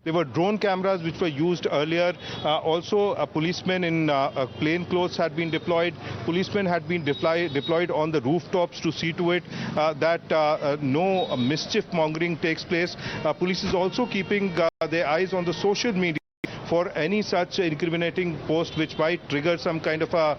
There were drone cameras which were used earlier. Also, policemen in plain clothes had been deployed. Policemen had been deployed on the rooftops to see to it that no mischief mongering takes place. Police is also keeping their eyes on the social media for any such incriminating post which might trigger some kind of a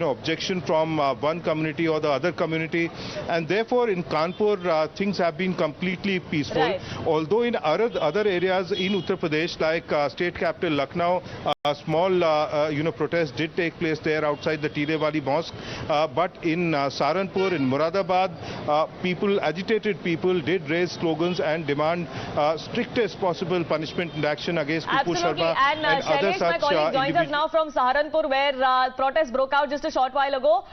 objection from one community or the other community. And therefore in Kanpur things have been completely peaceful. Right. Although in other areas in Uttar Pradesh like state capital Lucknow, a small protest did take place there outside the Tirewali Mosque. But in Saharanpur, in Moradabad, agitated people did raise slogans and demand strictest possible punishment and action against people. Absolutely. And Shailesh, my colleague joins us now from Saharanpur, where protests broke out just a short while ago.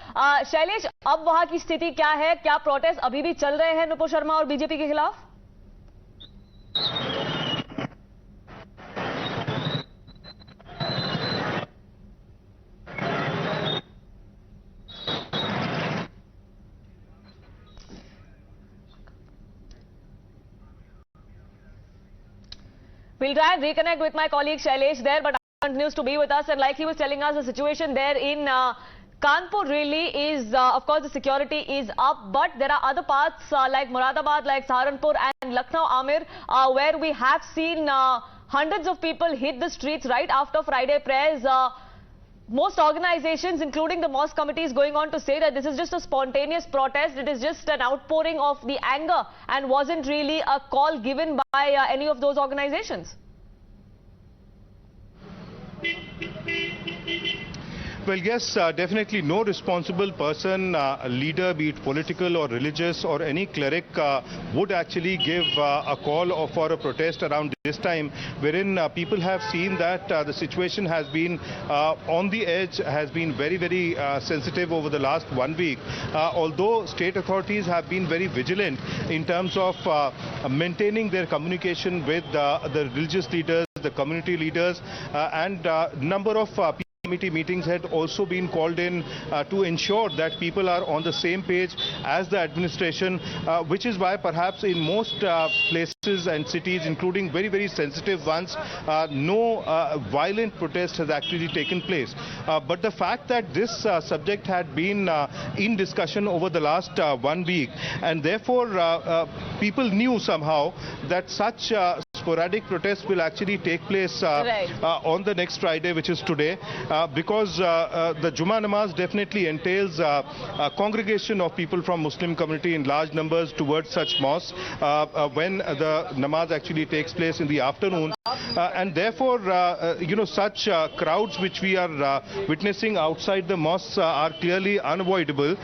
Shailesh, अब वहाँ की स्थिति क्या है? क्या protest अभी भी चल रहे हैं नुपुर शर्मा और बीजेपी के खिलाफ? We'll try and reconnect with my colleague Shailesh there, but continues to be with us. And like he was telling us, the situation there in Kanpur really is, of course, the security is up, but there are other parts like Moradabad, like Saharanpur and Lucknow, Amir, where we have seen hundreds of people hit the streets right after Friday prayers. Most organizations, including the mosque committees, going on to say that this is just a spontaneous protest. It is just an outpouring of the anger and wasn't really a call given by any of those organizations. Well, yes, definitely no responsible person, leader, be it political or religious or any cleric, would actually give a call for a protest around this time, wherein people have seen that the situation has been on the edge, has been very, very sensitive over the last 1 week. Although state authorities have been very vigilant in terms of maintaining their communication with the religious leaders, the community leaders, and number of people. Committee meetings had also been called in to ensure that people are on the same page as the administration, which is why perhaps in most places and cities, including very, very sensitive ones, no violent protest has actually taken place. But the fact that this subject had been in discussion over the last 1 week, and therefore people knew somehow that such sporadic protests will actually take place on the next Friday, which is today, because the Juma Namaz definitely entails a congregation of people from Muslim community in large numbers towards such mosques when the Namaz actually takes place in the afternoon. And therefore, such crowds which we are witnessing outside the mosques are clearly unavoidable.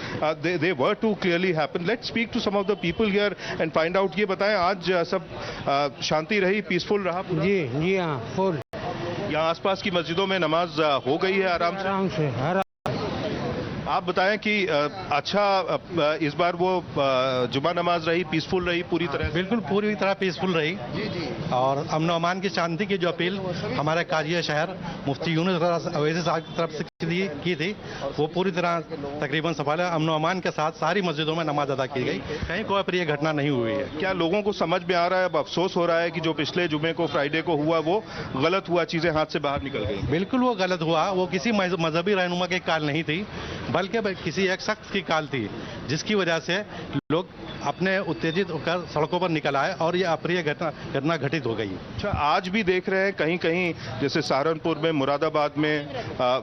They were to clearly happen. Let's speak to some of the people here and find out. ये बताएं, आज सब शांति रही, peaceful रहा? जी हाँ, full. यहाँ आसपास की मस्जिदों में नमाज हो गई है आराम से? आप बताएं कि अच्छा इस बार वो जुमा नमाज रही, पीसफुल रही पूरी तरह? बिल्कुल पूरी तरह पीसफुल रही। जी। और अमन अमान की शांति की जो अपील हमारे काजी शहर मुफ्ती यूनुस अवैसी साहब की तरफ से की थी, वो पूरी तरह तकरीबन सफल है। अमन अमान के साथ सारी मस्जिदों में नमाज अदा की गई, कहीं कोई अप्रिय घटना नहीं हुई है। क्या लोगों को समझ में आ रहा है, अब अफसोस हो रहा है कि जो पिछले जुमे को, फ्राइडे को हुआ, वो गलत हुआ, चीजें हाथ से बाहर निकल गई? बिल्कुल वो गलत हुआ, वो किसी मजहबी रहनुमा की काल नहीं थी, बल्कि किसी एक शख्स की काल थी, जिसकी वजह से लोग अपने उत्तेजित होकर सड़कों पर निकल आए और ये अप्रिय घटना घटित हो गई। अच्छा, आज भी देख रहे हैं कहीं कहीं, जैसे सहारनपुर में, मुरादाबाद में,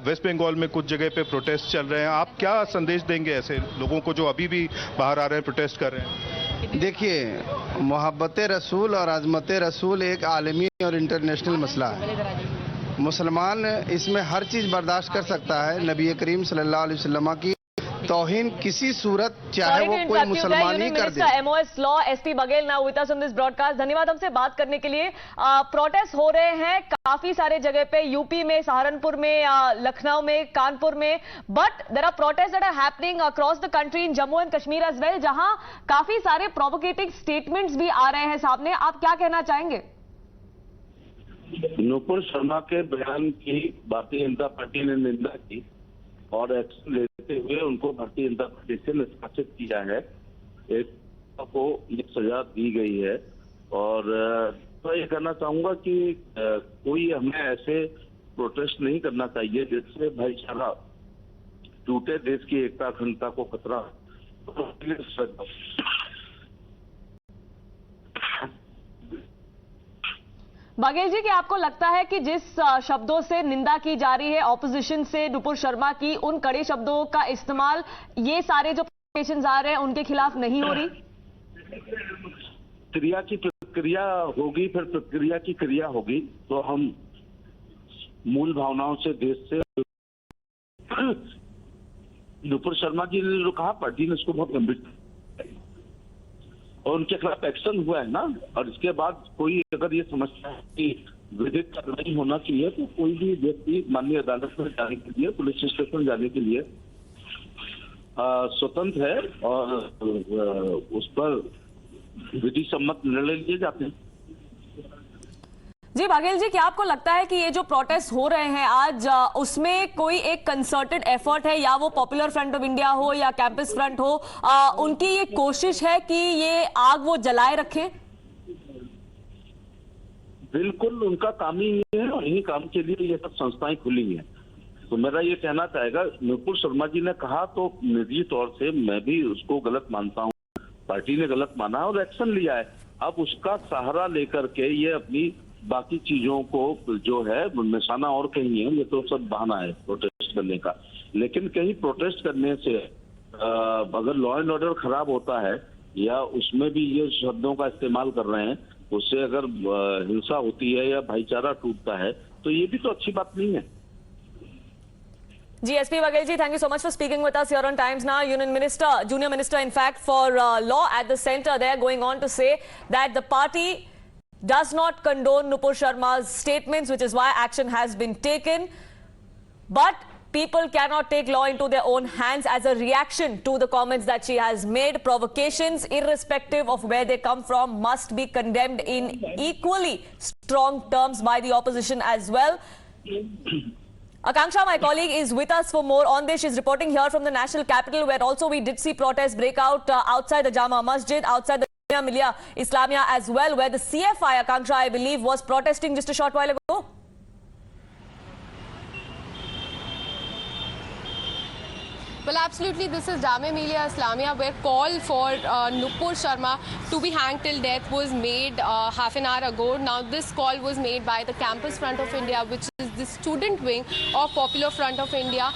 वेस्ट बंगाल में कुछ जगह पे प्रोटेस्ट चल रहे हैं। आप क्या संदेश देंगे ऐसे लोगों को जो अभी भी बाहर आ रहे हैं, प्रोटेस्ट कर रहे हैं? देखिए, मोहब्बत रसूल और अज़मत रसूल एक आलमी और इंटरनेशनल मसला है। मुसलमान इसमें हर चीज़ बर्दाश्त कर सकता है। नबी करीम सल्लल्लाहु अलैहि वसल्लम की तौहीन किसी सूरत, चाहे वो कोई मुसलमान ही कर दे। MOS law SP Baghel now with us on this broadcast. धन्यवाद हमसे बात करने के लिए। प्रोटेस्ट हो रहे हैं काफी सारे जगह पे, यूपी में, सहारनपुर में, लखनऊ में, कानपुर में, but there are protest that are happening across the country in Jammu and Kashmir as well, जहां काफी सारे प्रोवोकेटिंग स्टेटमेंट्स भी आ रहे हैं सामने। आप क्या कहना चाहेंगे? नुपुर शर्मा के बयान की भारतीय जनता पार्टी ने निंदा की और एक्शन लेते हुए उनको भारतीय जनता पार्टी से निष्कासित किया है। एक को ये सजा दी गई है और तो ये कहना चाहूंगा कि कोई हमें ऐसे प्रोटेस्ट नहीं करना चाहिए जिससे भाईचारा टूटे, देश की एकता अखंडता को खतरा। बघेल जी, क्या आपको लगता है कि जिस शब्दों से निंदा की जा रही है ऑपोजिशन से नुपुर शर्मा की, उन कड़े शब्दों का इस्तेमाल ये सारे जो प्रोटेस्ट आ रहे हैं उनके खिलाफ नहीं हो रही? क्रिया की प्रक्रिया होगी, फिर प्रक्रिया की क्रिया होगी, तो हम मूल भावनाओं से, देश से नुपुर शर्मा जी ने जो कहा, पार्टी ने इसको बहुत गंभीर और उनके खिलाफ एक्शन हुआ है ना। और इसके बाद कोई अगर ये समझता है कि विधिक कार्रवाई होना चाहिए तो कोई भी व्यक्ति माननीय अदालत में जाने के लिए, पुलिस स्टेशन जाने के लिए स्वतंत्र है और उस पर विधि सम्मत निर्णय लिए जाते हैं। जी बघेल जी, क्या आपको लगता है कि ये जो प्रोटेस्ट हो रहे हैं आज, उसमें कोई एक कंसर्टेड एफर्ट है, या वो पॉपुलर फ्रंट ऑफ इंडिया हो या कैंपस फ्रंट हो, उनकी ये कोशिश है कि ये आग वो जलाए रखें? बिल्कुल, उनका काम ही ये है और यही काम के लिए ये सब संस्थाएं खुली हैं। तो मेरा ये कहना चाहेगा, नुपुर शर्मा जी ने कहा तो निजी तौर से मैं भी उसको गलत मानता हूँ, पार्टी ने गलत माना और एक्शन लिया है। अब उसका सहारा लेकर के ये अपनी बाकी चीजों को जो है निशाना और कहीं है, ये तो सब बहाना है प्रोटेस्ट करने का। लेकिन कहीं प्रोटेस्ट करने से अगर लॉ एंड ऑर्डर खराब होता है या उसमें भी ये शब्दों का इस्तेमाल कर रहे हैं, उससे अगर हिंसा होती है या भाईचारा टूटता है, तो ये भी तो अच्छी बात नहीं है। GSP Baghel ji, thank you so much for speaking with us here on Times Now. Union Minister, Junior Minister, in fact, for Law at the Centre, they are going on to say that the party does not condone Nupur Sharma's statements, which is why action has been taken. But people cannot take law into their own hands as a reaction to the comments that she has made. Provocations, irrespective of where they come from, must be condemned in equally strong terms by the opposition as well. Akanksha, my colleague, is with us for more on this. She's reporting here from the national capital, where also we did see protests break out outside the Jama Masjid, outside the Millia Islamia as well, where the CFI, Akanksha, I believe, was protesting just a short while ago. Well, absolutely. This is Jama Islamia, where call for Nupur Sharma to be hanged till death was made half an hour ago. Now, this call was made by the Campus Front of India, which is the student wing of Popular Front of India.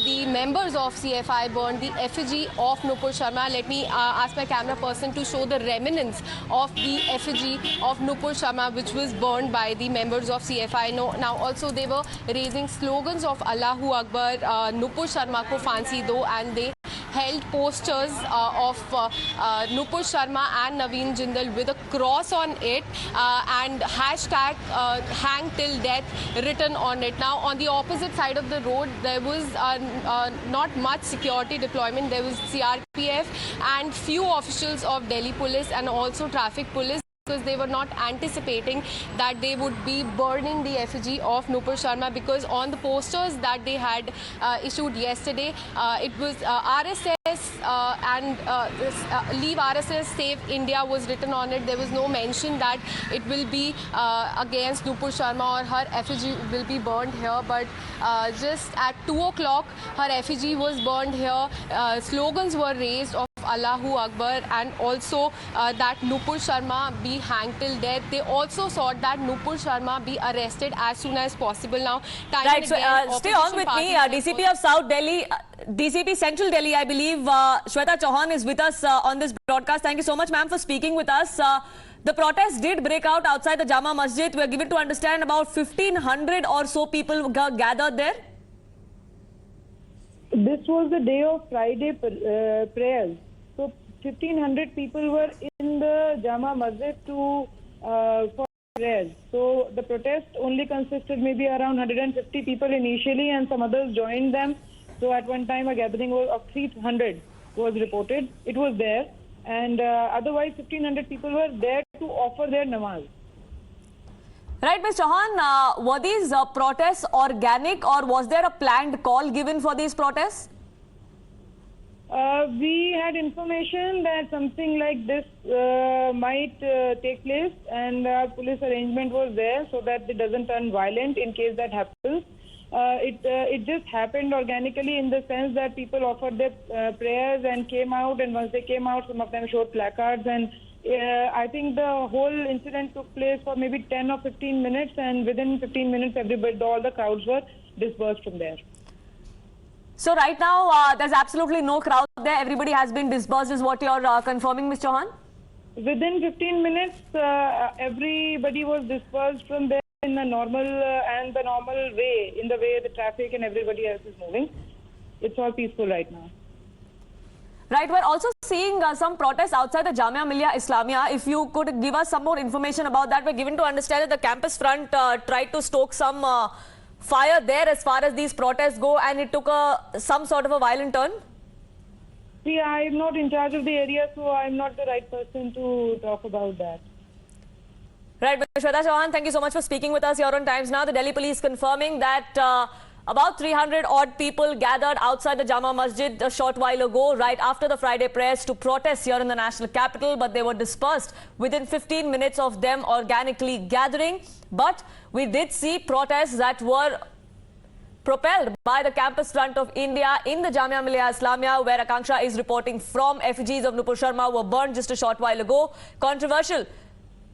The members of CFI burned the effigy of Nupur Sharma. Let me ask my camera person to show the remnants of the effigy of Nupur Sharma, which was burned by the members of CFI. Now, also they were raising slogans of Allahu Akbar, Nupur Sharma ko Fansi do, and they held posters of Nupur Sharma and Naveen Jindal with a cross on it and hashtag hang till death written on it. Now, on the opposite side of the road, there was not much security deployment. There was CRPF and few officials of Delhi police and also traffic police, because they were not anticipating that they would be burning the effigy of Nupur Sharma, because on the posters that they had issued yesterday, it was RSS and Leave RSS, Save India was written on it. There was no mention that it will be against Nupur Sharma or her effigy will be burned here. But just at 2 o'clock, her effigy was burned here. Slogans were raised of Allahu Akbar and also that Nupur Sharma be hanged till death. They also sought that Nupur Sharma be arrested as soon as possible. Now, right, so stay on with me. DCP of South Delhi, DCP Central Delhi, I believe, Shweta Chauhan is with us on this broadcast. Thank you so much, ma'am, for speaking with us. The protest did break out outside the Jama Masjid. We are given to understand about 1,500 or so people gathered there. This was the day of Friday prayers. So 1,500 people were in the Jama Masjid for prayers. So the protest only consisted maybe around 150 people initially, and some others joined them. So at one time a gathering of 300 was reported. It was there, and otherwise 1,500 people were there to offer their namaz. Right, Ms. Chauhan, were these protests organic, or was there a planned call given for these protests? We had information that something like this might take place, and our police arrangement was there so that it doesn't turn violent in case that happens. It just happened organically in the sense that people offered their prayers and came out, and once they came out, some of them showed placards, and I think the whole incident took place for maybe 10 or 15 minutes, and within 15 minutes, all the crowds were dispersed from there. So right now, there's absolutely no crowd there. Everybody has been dispersed, is what you're confirming, Ms. Chauhan? Within 15 minutes, everybody was dispersed from there in the normal way, in the way the traffic and everybody else is moving. It's all peaceful right now. Right, we're also seeing some protests outside the Jamia Millia Islamia. If you could give us some more information about that. We're given to understand that the campus front tried to stoke some fire there as far as these protests go, and it took some sort of a violent turn. See, I'm not in charge of the area, so I'm not the right person to talk about that. Right, Shweta Chauhan, thank you so much for speaking with us here on Times Now. The Delhi police confirming that about 300 odd people gathered outside the Jama Masjid a short while ago, right after the Friday prayers, to protest here in the national capital, but they were dispersed within 15 minutes of them organically gathering. But we did see protests that were propelled by the campus front of India in the Jamia Millia Islamia, where Akanksha is reporting from. Effigies of Nupur Sharma were burned just a short while ago. Controversial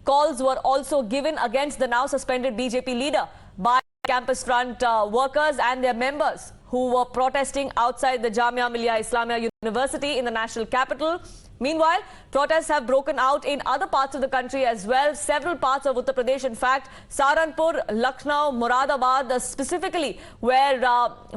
calls were also given against the now suspended BJP leader by campus front workers and their members who were protesting outside the Jamia Millia Islamia University in the national capital. Meanwhile, protests have broken out in other parts of the country as well. Several parts of Uttar Pradesh, in fact, Saharanpur, Lucknow, Moradabad, specifically where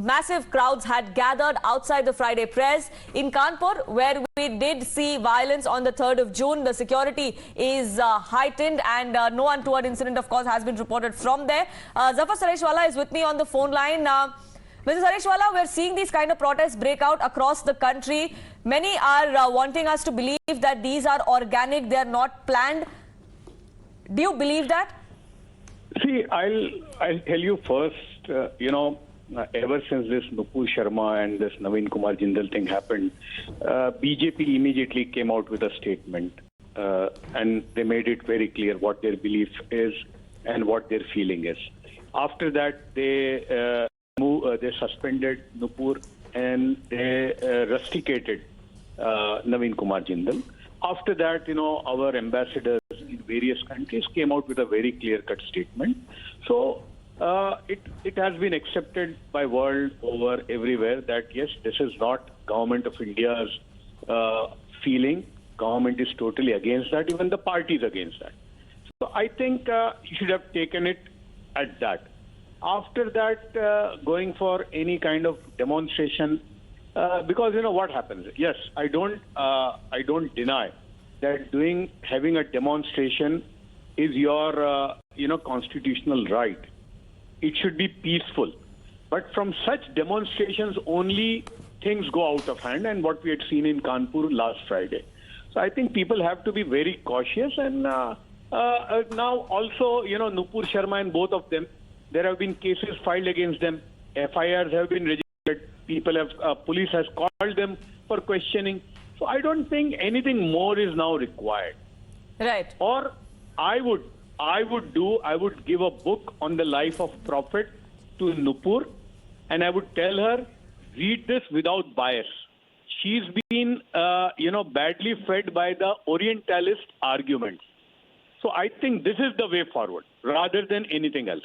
massive crowds had gathered outside the Friday prayers. In Kanpur, where we did see violence on the 3rd of June, the security is heightened, and no untoward incident, of course, has been reported from there. Zafar Sareshwala is with me on the phone line. Mr. Sareshwala, we're seeing these kind of protests break out across the country. Many are wanting us to believe that these are organic, they are not planned. Do you believe that? See, I'll tell you first, ever since this Nupur Sharma and this Naveen Kumar Jindal thing happened, BJP immediately came out with a statement and they made it very clear what their belief is and what their feeling is. After that, they suspended Nupur and they rusticated Naveen Kumar Jindal. After that, our ambassadors in various countries came out with a very clear-cut statement. So it has been accepted by world over everywhere that yes, this is not Government of India's feeling. Government is totally against that. Even the party is against that. So I think you should have taken it at that. After that, going for any kind of demonstration, because what happens? Yes, I don't deny that having a demonstration is your constitutional right. It should be peaceful, but from such demonstrations only things go out of hand, and what we had seen in Kanpur last Friday. So I think people have to be very cautious, and now also Nupur Sharma and both of them. There have been cases filed against them. FIRs have been registered. Police has called them for questioning. So I don't think anything more is now required. Right. Or I would give a book on the life of Prophet to Nupur, and I would tell her, read this without bias. She's been, badly fed by the Orientalist arguments. So I think this is the way forward rather than anything else.